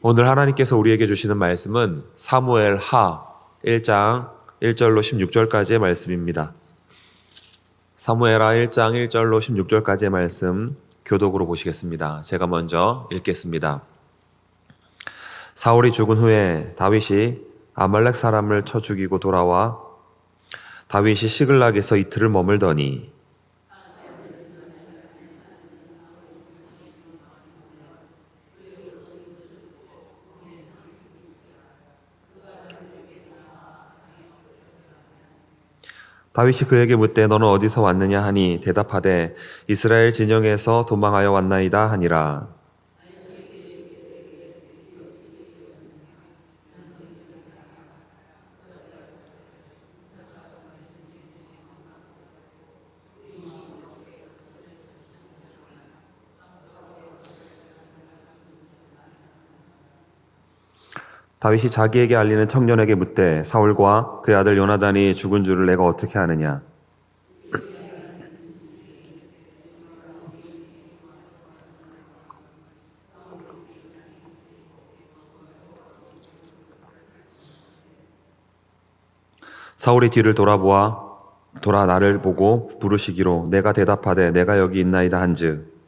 오늘 하나님께서 우리에게 주시는 말씀은 사무엘 하 1장 1절로 16절까지의 말씀입니다. 사무엘하 1장 1절로 16절까지의 말씀 교독으로 보시겠습니다. 제가 먼저 읽겠습니다. 사울이 죽은 후에 다윗이 아말렉 사람을 쳐 죽이고 돌아와 다윗이 시글락에서 이틀을 머물더니 다윗이 그에게 묻되 너는 어디서 왔느냐 하니 대답하되 이스라엘 진영에서 도망하여 왔나이다 하니라. 다윗이 자기에게 알리는 청년에게 묻되 사울과 그의 아들 요나단이 죽은 줄을 내가 어떻게 아느냐. 사울이 뒤를 돌아 나를 보고 부르시기로 내가 대답하되 내가 여기 있나이다 한즉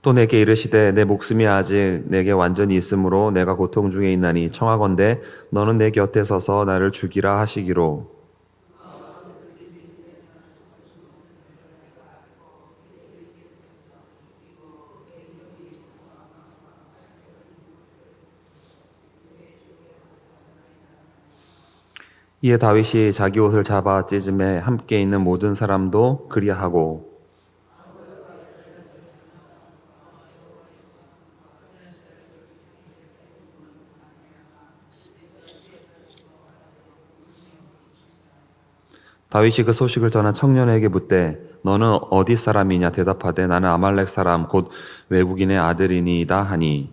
또 내게 이르시되 내 목숨이 아직 내게 완전히 있으므로 내가 고통 중에 있나니 청하건대 너는 내 곁에 서서 나를 죽이라 하시기로. 이에 다윗이 자기 옷을 잡아 찢음에 함께 있는 모든 사람도 그리하고 다윗이 그 소식을 전한 청년에게 묻되 너는 어디 사람이냐 대답하되 나는 아말렉 사람 곧 외국인의 아들이니이다 하니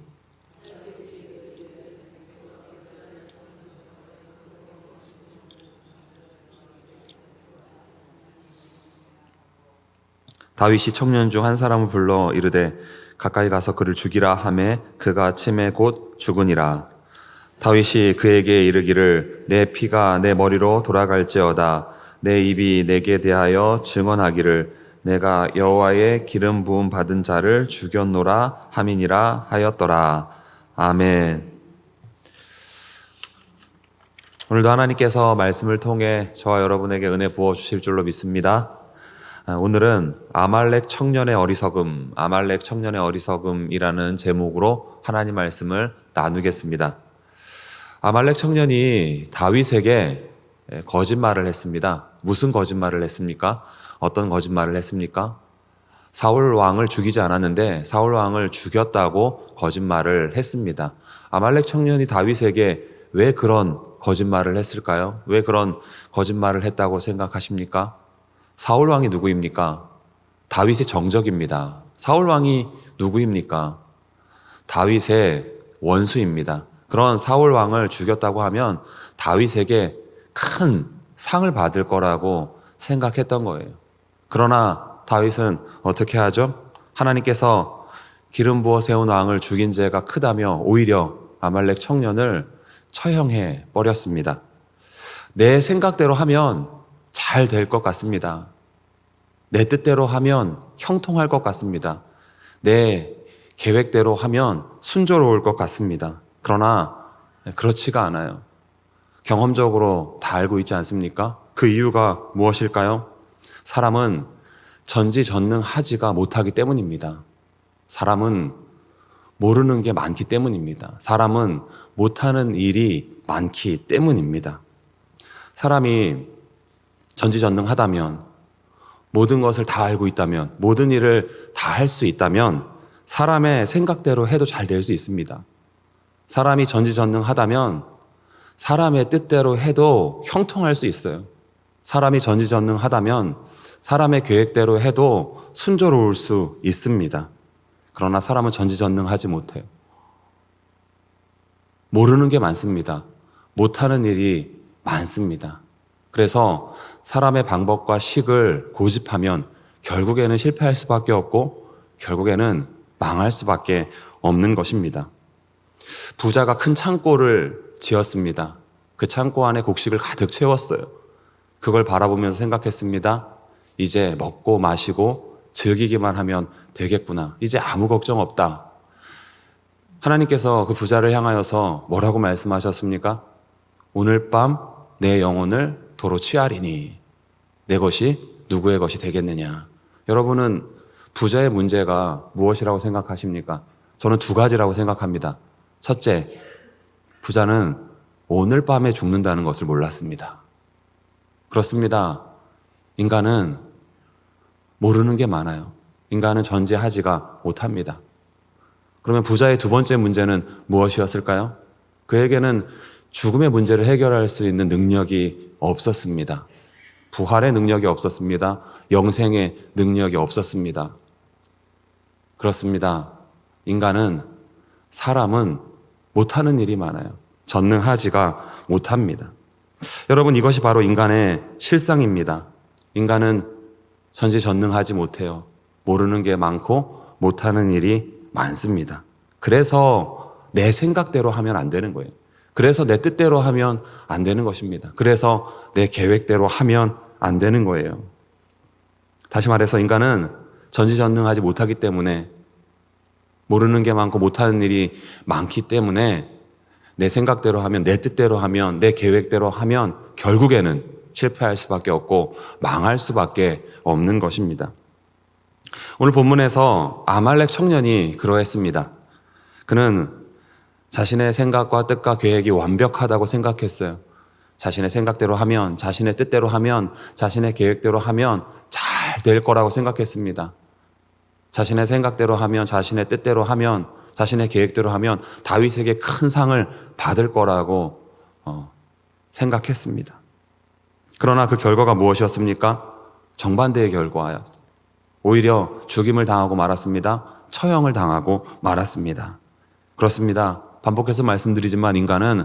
다윗이 청년 중 한 사람을 불러 이르되 가까이 가서 그를 죽이라 하매 그가 아침에 곧 죽으니라. 다윗이 그에게 이르기를 내 피가 내 머리로 돌아갈지어다 내 입이 내게 대하여 증언하기를 내가 여호와의 기름 부음 받은 자를 죽였노라 함이니라 하였더라. 아멘. 오늘도 하나님께서 말씀을 통해 저와 여러분에게 은혜 부어 주실 줄로 믿습니다. 오늘은 아말렉 청년의 어리석음이라는 제목으로 하나님 말씀을 나누겠습니다. 아말렉 청년이 다윗에게 거짓말을 했습니다. 무슨 거짓말을 했습니까? 어떤 거짓말을 했습니까? 사울 왕을 죽이지 않았는데 사울 왕을 죽였다고 거짓말을 했습니다. 아말렉 청년이 다윗에게 왜 그런 거짓말을 했을까요? 왜 그런 거짓말을 했다고 생각하십니까? 사울 왕이 누구입니까? 다윗의 정적입니다. 사울 왕이 누구입니까? 다윗의 원수입니다. 그런 사울 왕을 죽였다고 하면 다윗에게 큰 상을 받을 거라고 생각했던 거예요. 그러나 다윗은 어떻게 하죠? 하나님께서 기름 부어 세운 왕을 죽인 죄가 크다며 오히려 아말렉 청년을 처형해 버렸습니다. 내 생각대로 하면 잘 될 것 같습니다. 내 뜻대로 하면 형통할 것 같습니다. 내 계획대로 하면 순조로울 것 같습니다. 그러나 그렇지가 않아요. 경험적으로 다 알고 있지 않습니까? 그 이유가 무엇일까요? 사람은 전지전능하지가 못하기 때문입니다. 사람은 모르는 게 많기 때문입니다. 사람은 못하는 일이 많기 때문입니다. 사람이 전지전능하다면, 모든 것을 다 알고 있다면, 모든 일을 다 할 수 있다면 사람의 생각대로 해도 잘 될 수 있습니다. 사람이 전지전능하다면 사람의 뜻대로 해도 형통할 수 있어요. 사람이 전지전능하다면 사람의 계획대로 해도 순조로울 수 있습니다. 그러나 사람은 전지전능하지 못해요. 모르는 게 많습니다. 못하는 일이 많습니다. 그래서 사람의 방법과 식을 고집하면 결국에는 실패할 수밖에 없고 결국에는 망할 수밖에 없는 것입니다. 부자가 큰 창고를 지었습니다. 그 창고 안에 곡식을 가득 채웠어요. 그걸 바라보면서 생각했습니다. 이제 먹고 마시고 즐기기만 하면 되겠구나. 이제 아무 걱정 없다. 하나님께서 그 부자를 향하여서 뭐라고 말씀하셨습니까? 오늘 밤 내 영혼을 도로 취하리니 내 것이 누구의 것이 되겠느냐. 여러분은 부자의 문제가 무엇이라고 생각하십니까? 저는 두 가지라고 생각합니다. 첫째, 부자는 오늘 밤에 죽는다는 것을 몰랐습니다. 그렇습니다. 인간은 모르는 게 많아요. 인간은 전제하지가 못합니다. 그러면 부자의 두 번째 문제는 무엇이었을까요? 그에게는 죽음의 문제를 해결할 수 있는 능력이 없었습니다. 부활의 능력이 없었습니다. 영생의 능력이 없었습니다. 그렇습니다. 사람은 못하는 일이 많아요. 전능하지가 못합니다. 여러분, 이것이 바로 인간의 실상입니다. 인간은 전지전능하지 못해요. 모르는 게 많고 못하는 일이 많습니다. 그래서 내 생각대로 하면 안 되는 거예요. 그래서 내 뜻대로 하면 안 되는 것입니다. 그래서 내 계획대로 하면 안 되는 거예요. 다시 말해서 인간은 전지전능하지 못하기 때문에 모르는 게 많고 못하는 일이 많기 때문에 내 생각대로 하면, 내 뜻대로 하면, 내 계획대로 하면 결국에는 실패할 수밖에 없고 망할 수밖에 없는 것입니다. 오늘 본문에서 아말렉 청년이 그러했습니다. 그는 자신의 생각과 뜻과 계획이 완벽하다고 생각했어요. 자신의 생각대로 하면, 자신의 뜻대로 하면, 자신의 계획대로 하면 잘 될 거라고 생각했습니다. 자신의 생각대로 하면, 자신의 뜻대로 하면, 자신의 계획대로 하면 다윗에게 큰 상을 받을 거라고 생각했습니다. 그러나 그 결과가 무엇이었습니까? 정반대의 결과였습니다. 오히려 죽임을 당하고 말았습니다. 처형을 당하고 말았습니다. 그렇습니다. 반복해서 말씀드리지만 인간은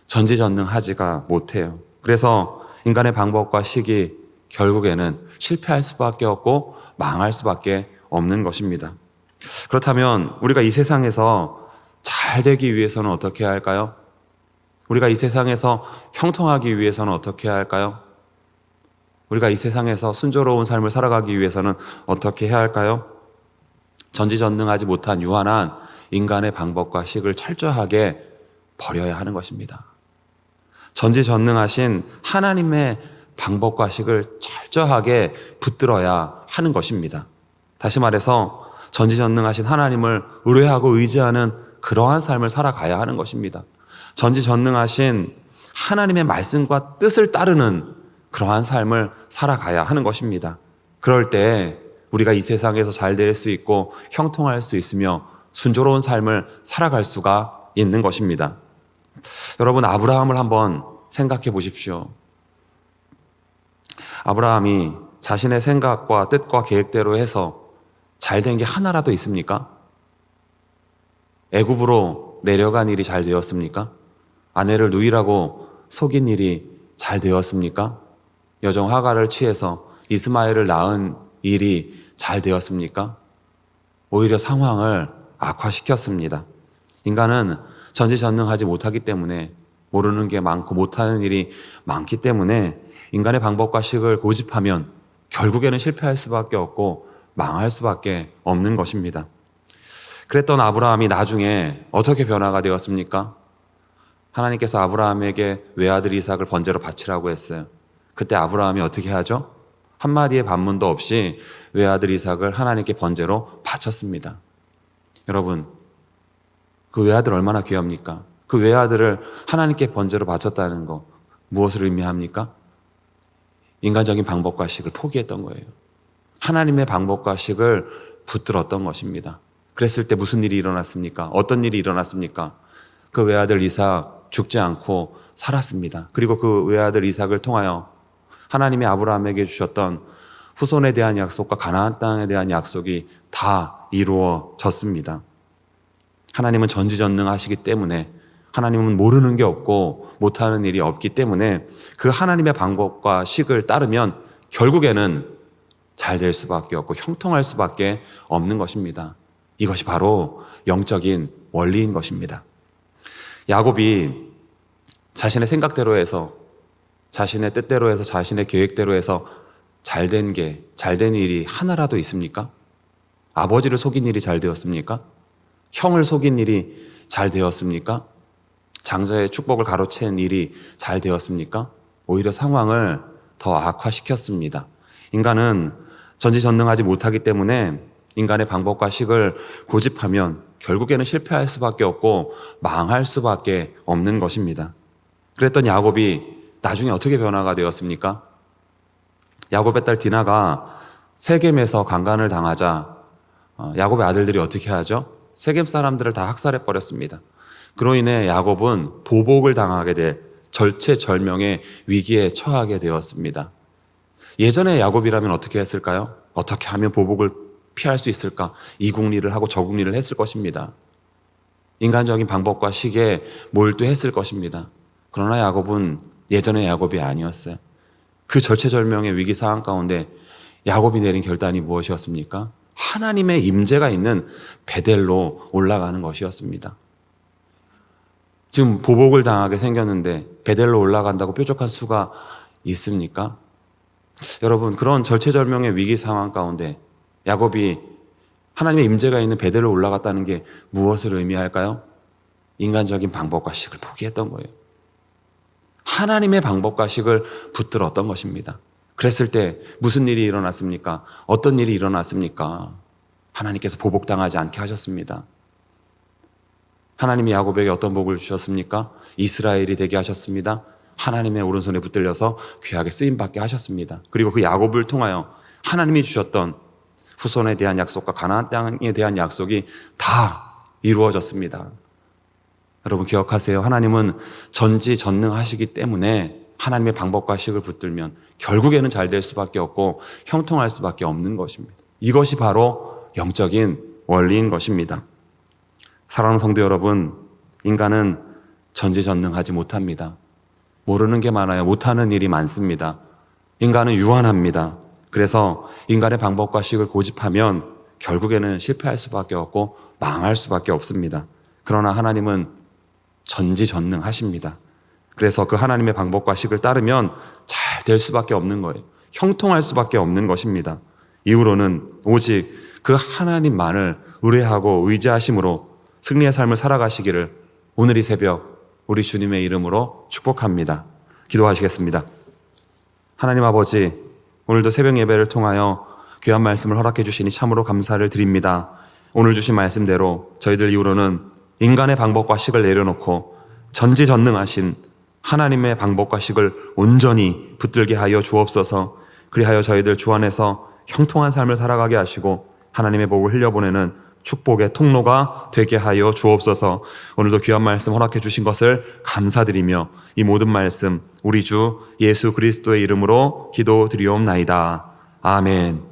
전지전능하지가 못해요. 그래서 인간의 방법과 식이 결국에는 실패할 수밖에 없고 망할 수밖에 없는 것입니다. 그렇다면 우리가 이 세상에서 잘 되기 위해서는 어떻게 해야 할까요? 우리가 이 세상에서 형통하기 위해서는 어떻게 해야 할까요? 우리가 이 세상에서 순조로운 삶을 살아가기 위해서는 어떻게 해야 할까요? 전지전능하지 못한 유한한 인간의 방법과 식을 철저하게 버려야 하는 것입니다. 전지전능하신 하나님의 방법과 식을 철저하게 붙들어야 하는 것입니다. 다시 말해서 전지전능하신 하나님을 의뢰하고 의지하는 그러한 삶을 살아가야 하는 것입니다. 전지전능하신 하나님의 말씀과 뜻을 따르는 그러한 삶을 살아가야 하는 것입니다. 그럴 때 우리가 이 세상에서 잘 될 수 있고 형통할 수 있으며 순조로운 삶을 살아갈 수가 있는 것입니다. 여러분, 아브라함을 한번 생각해 보십시오. 아브라함이 자신의 생각과 뜻과 계획대로 해서 잘 된 게 하나라도 있습니까? 애굽으로 내려간 일이 잘 되었습니까? 아내를 누이라고 속인 일이 잘 되었습니까? 여종 하갈을 취해서 이스마엘을 낳은 일이 잘 되었습니까? 오히려 상황을 악화시켰습니다. 인간은 전지전능하지 못하기 때문에 모르는 게 많고 못하는 일이 많기 때문에 인간의 방법과 식을 고집하면 결국에는 실패할 수밖에 없고 망할 수밖에 없는 것입니다. 그랬던 아브라함이 나중에 어떻게 변화가 되었습니까? 하나님께서 아브라함에게 외아들 이삭을 번제로 바치라고 했어요. 그때 아브라함이 어떻게 하죠? 한마디의 반문도 없이 외아들 이삭을 하나님께 번제로 바쳤습니다. 여러분, 그 외아들 얼마나 귀합니까? 그 외아들을 하나님께 번제로 바쳤다는 거 무엇을 의미합니까? 인간적인 방법과 식을 포기했던 거예요. 하나님의 방법과 식을 붙들었던 것입니다. 그랬을 때 무슨 일이 일어났습니까? 어떤 일이 일어났습니까? 그 외아들 이삭 죽지 않고 살았습니다. 그리고 그 외아들 이삭을 통하여 하나님이 아브라함에게 주셨던 후손에 대한 약속과 가나안 땅에 대한 약속이 다 이루어졌습니다. 하나님은 전지전능하시기 때문에 하나님은 모르는 게 없고 못하는 일이 없기 때문에 그 하나님의 방법과 식을 따르면 결국에는 잘 될 수밖에 없고 형통할 수밖에 없는 것입니다. 이것이 바로 영적인 원리인 것입니다. 야곱이 자신의 생각대로 해서, 자신의 뜻대로 해서, 자신의 계획대로 해서 잘된 일이 하나라도 있습니까? 아버지를 속인 일이 잘 되었습니까? 형을 속인 일이 잘 되었습니까? 장자의 축복을 가로챈 일이 잘 되었습니까? 오히려 상황을 더 악화시켰습니다. 인간은 전지전능하지 못하기 때문에 인간의 방법과 식을 고집하면 결국에는 실패할 수밖에 없고 망할 수밖에 없는 것입니다. 그랬던 야곱이 나중에 어떻게 변화가 되었습니까? 야곱의 딸 디나가 세겜에서 강간을 당하자 야곱의 아들들이 어떻게 하죠? 세겜 사람들을 다 학살해 버렸습니다. 그로 인해 야곱은 보복을 당하게 돼 절체절명의 위기에 처하게 되었습니다. 예전에 야곱이라면 어떻게 했을까요? 어떻게 하면 보복을 피할 수 있을까? 이국리를 하고 저국리를 했을 것입니다. 인간적인 방법과 식에 몰두했을 것입니다. 그러나 야곱은 예전의 야곱이 아니었어요. 그 절체절명의 위기 상황 가운데 야곱이 내린 결단이 무엇이었습니까? 하나님의 임재가 있는 베델로 올라가는 것이었습니다. 지금 보복을 당하게 생겼는데 베델로 올라간다고 뾰족한 수가 있습니까? 여러분, 그런 절체절명의 위기 상황 가운데 야곱이 하나님의 임재가 있는 베델로 올라갔다는 게 무엇을 의미할까요? 인간적인 방법과 식을 포기했던 거예요. 하나님의 방법과 식을 붙들었던 것입니다. 그랬을 때 무슨 일이 일어났습니까? 어떤 일이 일어났습니까? 하나님께서 보복당하지 않게 하셨습니다. 하나님이 야곱에게 어떤 복을 주셨습니까? 이스라엘이 되게 하셨습니다. 하나님의 오른손에 붙들려서 귀하게 쓰임받게 하셨습니다. 그리고 그 야곱을 통하여 하나님이 주셨던 후손에 대한 약속과 가나안 땅에 대한 약속이 다 이루어졌습니다. 여러분 기억하세요. 하나님은 전지전능하시기 때문에 하나님의 방법과 식을 붙들면 결국에는 잘 될 수밖에 없고 형통할 수밖에 없는 것입니다. 이것이 바로 영적인 원리인 것입니다. 사랑하는 성도 여러분, 인간은 전지전능하지 못합니다. 모르는 게 많아요. 못하는 일이 많습니다. 인간은 유한합니다. 그래서 인간의 방법과 식을 고집하면 결국에는 실패할 수밖에 없고 망할 수밖에 없습니다. 그러나 하나님은 전지전능하십니다. 그래서 그 하나님의 방법과 식을 따르면 잘 될 수밖에 없는 거예요. 형통할 수밖에 없는 것입니다. 이후로는 오직 그 하나님만을 의뢰하고 의지하심으로 승리의 삶을 살아가시기를 오늘 이 새벽 우리 주님의 이름으로 축복합니다. 기도하시겠습니다. 하나님 아버지, 오늘도 새벽 예배를 통하여 귀한 말씀을 허락해 주시니 참으로 감사를 드립니다. 오늘 주신 말씀대로 저희들 이후로는 인간의 방법과 식을 내려놓고 전지전능하신 하나님의 방법과 식을 온전히 붙들게 하여 주옵소서. 그리하여 저희들 주 안에서 형통한 삶을 살아가게 하시고 하나님의 복을 흘려보내는 축복의 통로가 되게 하여 주옵소서. 오늘도 귀한 말씀 허락해 주신 것을 감사드리며 이 모든 말씀 우리 주 예수 그리스도의 이름으로 기도드리옵나이다. 아멘.